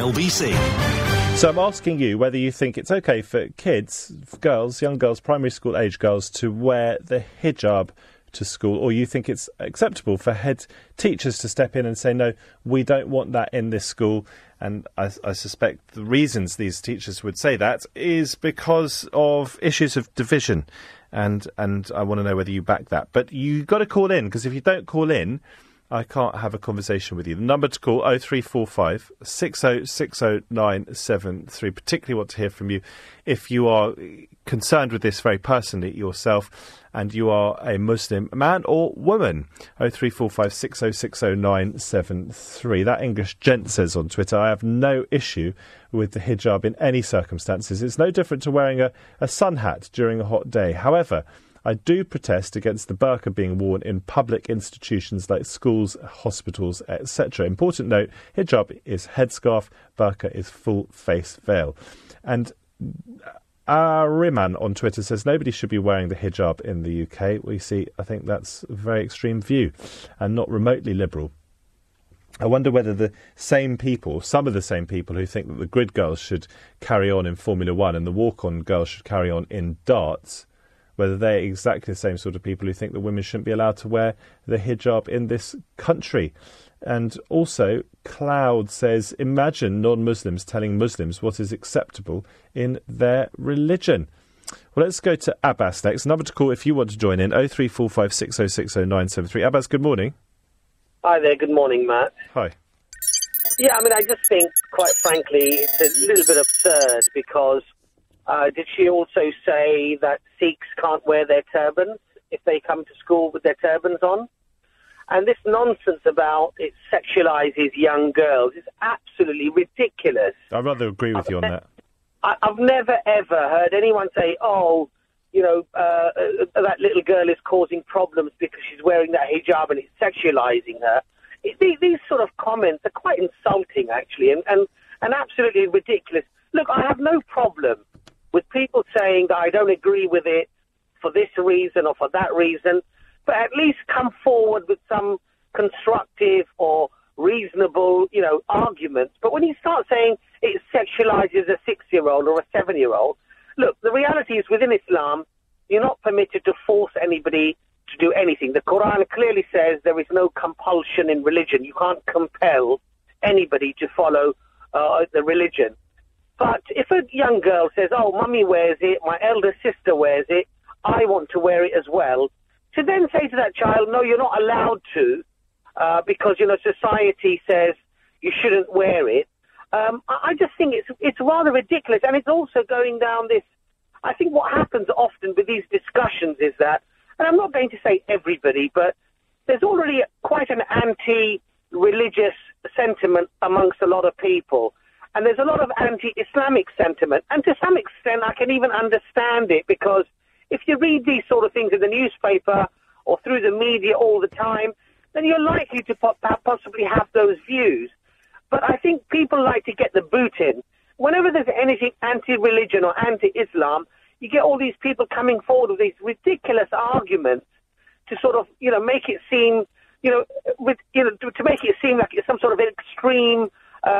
LBC. So I'm asking you whether you think it's okay for kids, for girls, young girls, primary school age girls, to wear the hijab to school, or you think it's acceptable for head teachers to step in and say, no, we don't want that in this school. And I suspect the reasons these teachers would say that is because of issues of division. And I want to know whether you back that. But you've got to call in, because if you don't call in, I can't have a conversation with you. The number to call, 0345 6060973. Particularly want to hear from you if you are concerned with this very personally yourself and you are a Muslim man or woman. 0345 6060973. That English gent says on Twitter, I have no issue with the hijab in any circumstances. It's no different to wearing a sun hat during a hot day. However, I do protest against the burqa being worn in public institutions like schools, hospitals, etc. Important note, hijab is headscarf, burqa is full face veil. And Ariman on Twitter says nobody should be wearing the hijab in the UK. We see, I think that's a very extreme view and not remotely liberal. I wonder whether the same people, some of the same people who think that the grid girls should carry on in Formula One and the walk-on girls should carry on in darts, whether they're exactly the same sort of people who think that women shouldn't be allowed to wear the hijab in this country. And also, Cloud says, imagine non-Muslims telling Muslims what is acceptable in their religion. Well, let's go to Abbas next. Number to call if you want to join in, 0345 6060973. Abbas, good morning. Hi there, good morning, Matt. Hi. Yeah, I mean, I just think, quite frankly, it's a little bit absurd because did she also say that Sikhs can't wear their turbans if they come to school with their turbans on? And this nonsense about it sexualises young girls is absolutely ridiculous. I'd rather agree with you on that. I've never, ever heard anyone say, oh, you know, that little girl is causing problems because she's wearing that hijab and it's sexualising her. These sort of comments are quite insulting, actually, and absolutely ridiculous. Look, I have no problem with people saying that I don't agree with it for this reason or for that reason, but at least come forward with some constructive or reasonable, you know, arguments. But when you start saying it sexualizes a 6-year-old or a 7-year-old, look, the reality is within Islam, you're not permitted to force anybody to do anything. The Quran clearly says there is no compulsion in religion. You can't compel anybody to follow the religion. But if a young girl says, oh, mummy wears it, my elder sister wears it, I want to wear it as well, to then say to that child, no, you're not allowed to, because, you know, society says you shouldn't wear it, I just think it's rather ridiculous. And it's also going down this, I think what happens often with these discussions is that, and I'm not going to say everybody, but there's already quite an anti-religious sentiment amongst a lot of people. And there's a lot of anti-Islamic sentiment. And to some extent, I can even understand it, because if you read these sort of things in the newspaper or through the media all the time, then you're likely to possibly have those views. But I think people like to get the boot in. Whenever there's anything anti-religion or anti-Islam, you get all these people coming forward with these ridiculous arguments to sort of, you know, make it seem, to make it seem like it's some sort of extreme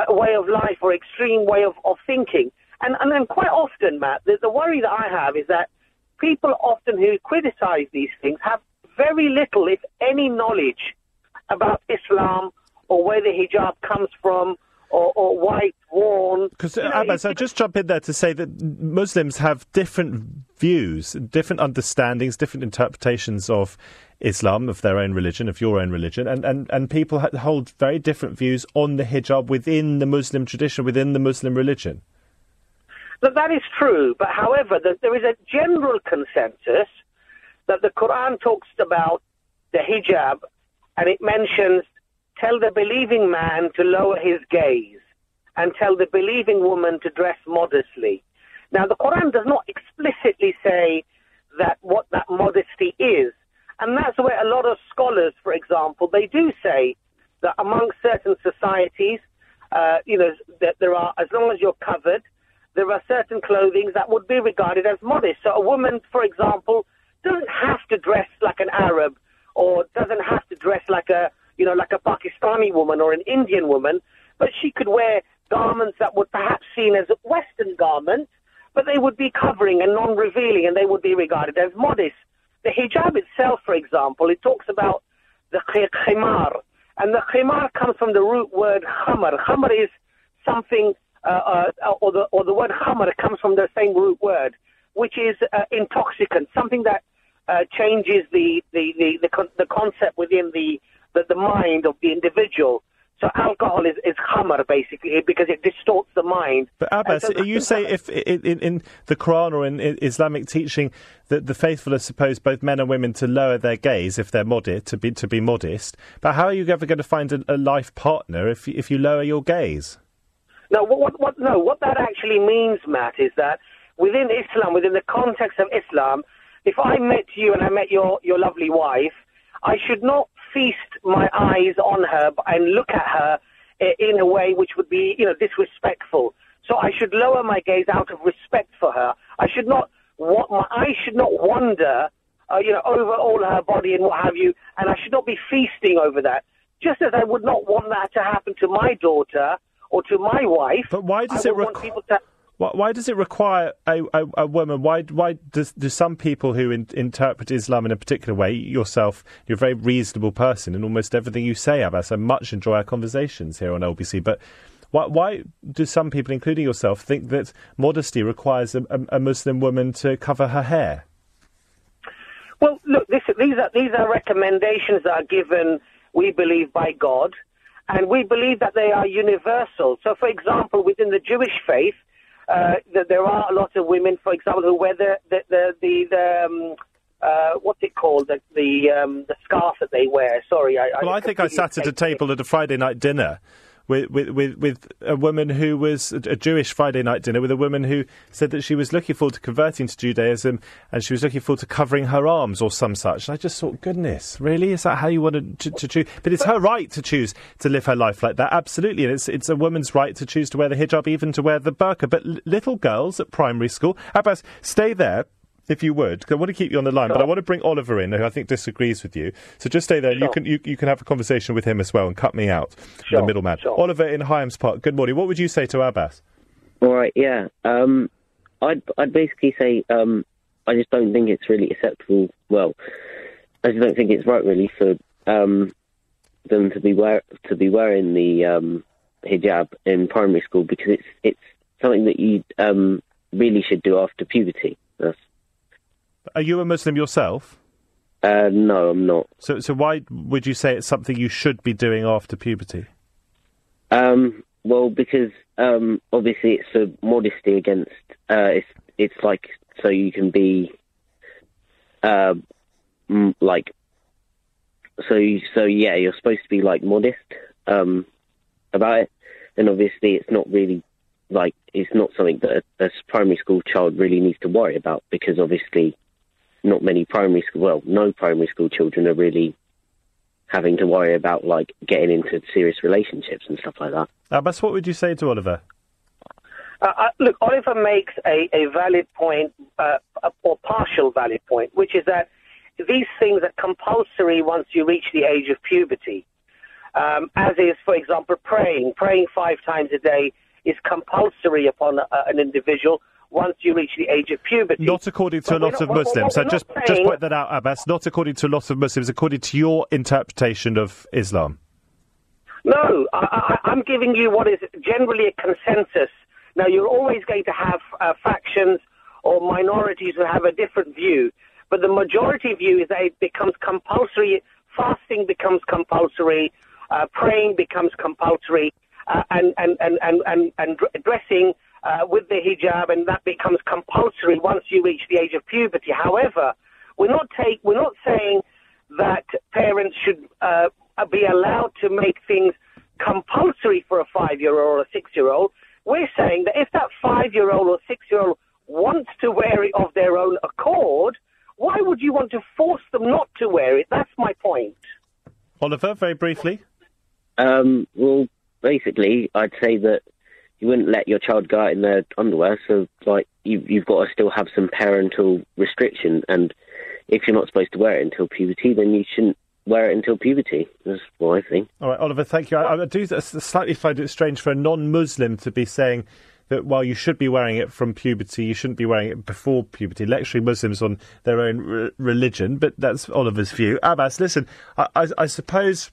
way of life or extreme way of thinking. And then quite often, Matt, the worry that I have is that people often who criticize these things have very little, if any, knowledge about Islam or where the hijab comes from or why it's worn. Because, Abbas, I'll just jump in there to say that Muslims have different views, different understandings, different interpretations of Islam, of their own religion, of your own religion, and people hold very different views on the hijab within the Muslim tradition, within the Muslim religion. But that is true, but however, there is a general consensus that the Quran talks about the hijab, and it mentions, tell the believing man to lower his gaze, and tell the believing woman to dress modestly. Now, the Quran does not explicitly say that what that modesty is, and that's where a lot of scholars, for example, they do say that among certain societies, that there are, as long as you're covered, there are certain clothing that would be regarded as modest. So a woman, for example, doesn't have to dress like an Arab, or doesn't have to dress like a Pakistani woman or an Indian woman, but she could wear garments that would perhaps seen as Western garments, but they would be covering and non-revealing, and they would be regarded as modest. The hijab itself, for example, it talks about the khimar, and the khimar comes from the root word khamar. Khamar is something, or the word khamar comes from the same root word, which is intoxicant, something that changes the concept within the mind of the individual. So alcohol is khamar, basically, because it distorts the mind. But Abbas, so you say if in the Quran or in Islamic teaching that the faithful are supposed, both men and women, to lower their gaze if they're modest, to be modest. But how are you ever going to find a life partner if you lower your gaze? No, what that actually means, Matt, is that within Islam, within the context of Islam, if I met you and I met your lovely wife, I should not feast my eyes on her and look at her in a way which would be, disrespectful. So I should lower my gaze out of respect for her. I should not wander, over all her body and what have you, and I should not be feasting over that. Just as I would not want that to happen to my daughter or to my wife. But why does Why does it require a woman? Why do some people who interpret Islam in a particular way, yourself, you're a very reasonable person in almost everything you say, Abbas. I much enjoy our conversations here on LBC. But why do some people, including yourself, think that modesty requires a Muslim woman to cover her hair? Well, look, these are recommendations that are given, we believe, by God, and we believe that they are universal. So, for example, within the Jewish faith, there are a lot of women, for example, who wear the what's it called, the scarf that they wear. Sorry, I think I sat at a table at a Friday night dinner with a woman who was a Jewish Friday night dinner with a woman who said that she was looking forward to converting to Judaism and she was looking forward to covering her arms or some such. And I just thought, goodness, really? Is that how you want to choose? But it's her right to choose to live her life like that, absolutely. And it's a woman's right to choose to wear the hijab, even to wear the burqa. But little girls at primary school, Abbas, stay there. If you would, 'cause I want to keep you on the line, but I want to bring Oliver in, who I think disagrees with you. So just stay there. Sure. You can have a conversation with him as well and cut me out, the middleman. Sure. Oliver in Hyams Park, good morning. What would you say to Abbas? All right, yeah. I'd basically say I just don't think it's really acceptable. Well, I just don't think it's right really for them to be wearing the hijab in primary school, because it's something that you really should do after puberty. Are you a Muslim yourself? No, I'm not. So why would you say it's something you should be doing after puberty? Well, because obviously it's a modesty against. It's like so you can be like. So yeah, you're supposed to be like modest about it, and obviously it's not really like it's not something that a primary school child really needs to worry about, because obviously. Not many no primary school children are really having to worry about like getting into serious relationships and stuff like that. Abbas, what would you say to Oliver? Look, Oliver makes a valid point, or partial valid point, which is that these things are compulsory once you reach the age of puberty. As is, for example, praying. Praying 5 times a day is compulsory upon an individual once you reach the age of puberty. Not according to a lot of Muslims. So just point that out, Abbas. Not according to a lot of Muslims, according to your interpretation of Islam. No, I'm giving you what is generally a consensus. Now, you're always going to have factions or minorities who have a different view, but the majority view is that it becomes compulsory, fasting becomes compulsory, praying becomes compulsory, and dressing with the hijab, and that becomes compulsory once you reach the age of puberty. However, we're not saying that parents should be allowed to make things compulsory for a 5-year-old or a 6-year-old. We're saying that if that 5-year-old or 6-year-old wants to wear it of their own accord, why would you want to force them not to wear it? That's my point. Oliver, very briefly. Well, basically, I'd say that you wouldn't let your child go out in their underwear, so like you've got to still have some parental restriction, and if you're not supposed to wear it until puberty, then you shouldn't wear it until puberty. That's what I think. All right, Oliver, thank you. I do slightly find it strange for a non-Muslim to be saying that while you should be wearing it from puberty, you shouldn't be wearing it before puberty, lecturing Muslims on their own religion, but that's Oliver's view. Abbas, listen, I suppose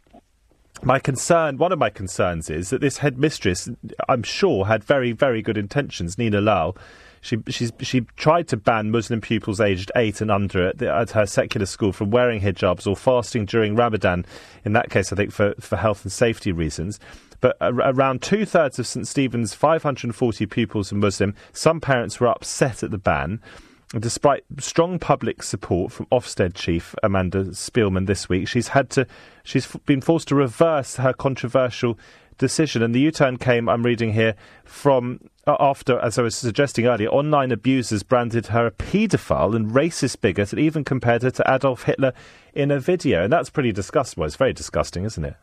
one of my concerns is that this headmistress, I'm sure, had very, very good intentions, Nina Lal. She tried to ban Muslim pupils aged 8 and under at her secular school from wearing hijabs or fasting during Ramadan, in that case, I think, for health and safety reasons. But around two-thirds of St Stephen's 540 pupils are Muslim. Some parents were upset at the ban. Despite strong public support from Ofsted chief Amanda Spielman this week, she's been forced to reverse her controversial decision. And the U-turn came, I'm reading here, from after, as I was suggesting earlier, online abusers branded her a paedophile and racist bigot and even compared her to Adolf Hitler in a video. And that's pretty disgusting. Well, it's very disgusting, isn't it?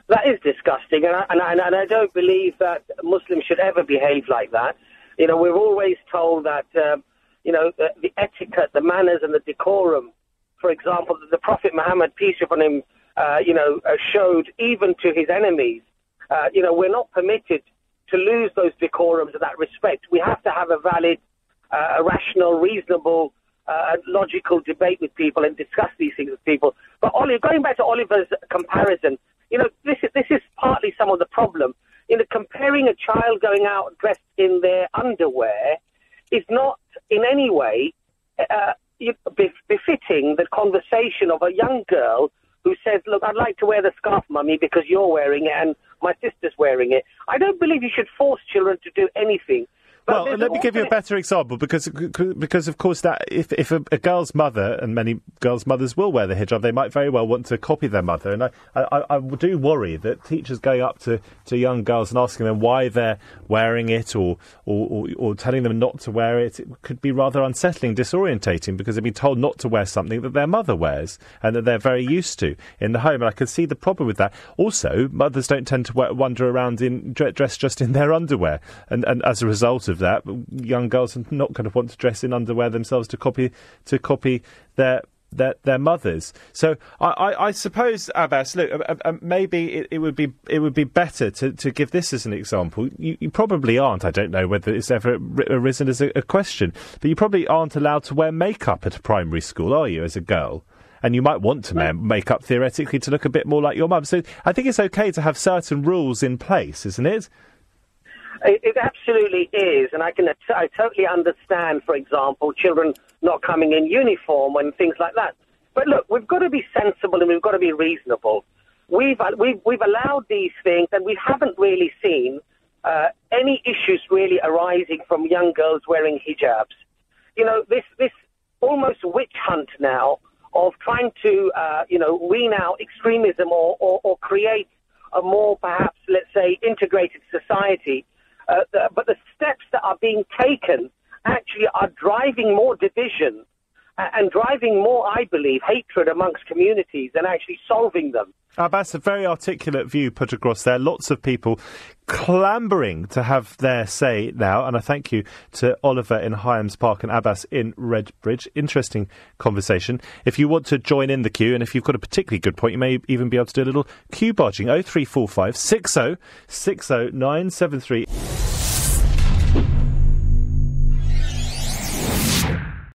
That is disgusting, and I don't believe that Muslims should ever behave like that. You know, we're always told that, the etiquette, the manners and the decorum, for example, that the Prophet Muhammad, peace be upon him, showed even to his enemies. We're not permitted to lose those decorums and that respect. We have to have a valid, rational, reasonable, logical debate with people and discuss these things with people. But going back to Oliver's comparison, this is partly some of the problem. Comparing a child going out dressed in their underwear is not in any way befitting the conversation of a young girl who says, look, I'd like to wear the scarf, Mummy, because you're wearing it and my sister's wearing it. I don't believe you should force children to do anything. Well, let me give you a better example, because of course, that if a girl's mother, and many girls' mothers will wear the hijab, they might very well want to copy their mother. And I do worry that teachers going up to young girls and asking them why they're wearing it or telling them not to wear it, it could be rather unsettling, disorientating, because they've been told not to wear something that their mother wears and that they're very used to in the home. And I can see the problem with that. Also, mothers don't tend to wander around dressed just in their underwear. And as a result of that, young girls are not going to want to dress in underwear themselves to copy their mothers. So I suppose, Abbas, look, maybe it would be better to give this as an example. You probably aren't. I don't know whether it's ever arisen as a question, but you probably aren't allowed to wear makeup at a primary school, are you, as a girl? And you might want to wear makeup theoretically to look a bit more like your mum. So I think it's okay to have certain rules in place, isn't it? It absolutely is, and I totally understand, for example, children not coming in uniform and things like that. But look, we've got to be sensible and we've got to be reasonable. We've allowed these things, and we haven't really seen any issues really arising from young girls wearing hijabs. This almost witch hunt now of trying to wean out extremism or create a more, perhaps, let's say, integrated society. But the steps that are being taken actually are driving more division and driving more, I believe, hatred amongst communities than actually solving them. Abbas, a very articulate view put across there. Lots of people clambering to have their say now. And I thank you to Oliver in Hyams Park and Abbas in Redbridge. Interesting conversation. If you want to join in the queue, and if you've got a particularly good point, you may even be able to do a little queue barging. 0345 60 60 973.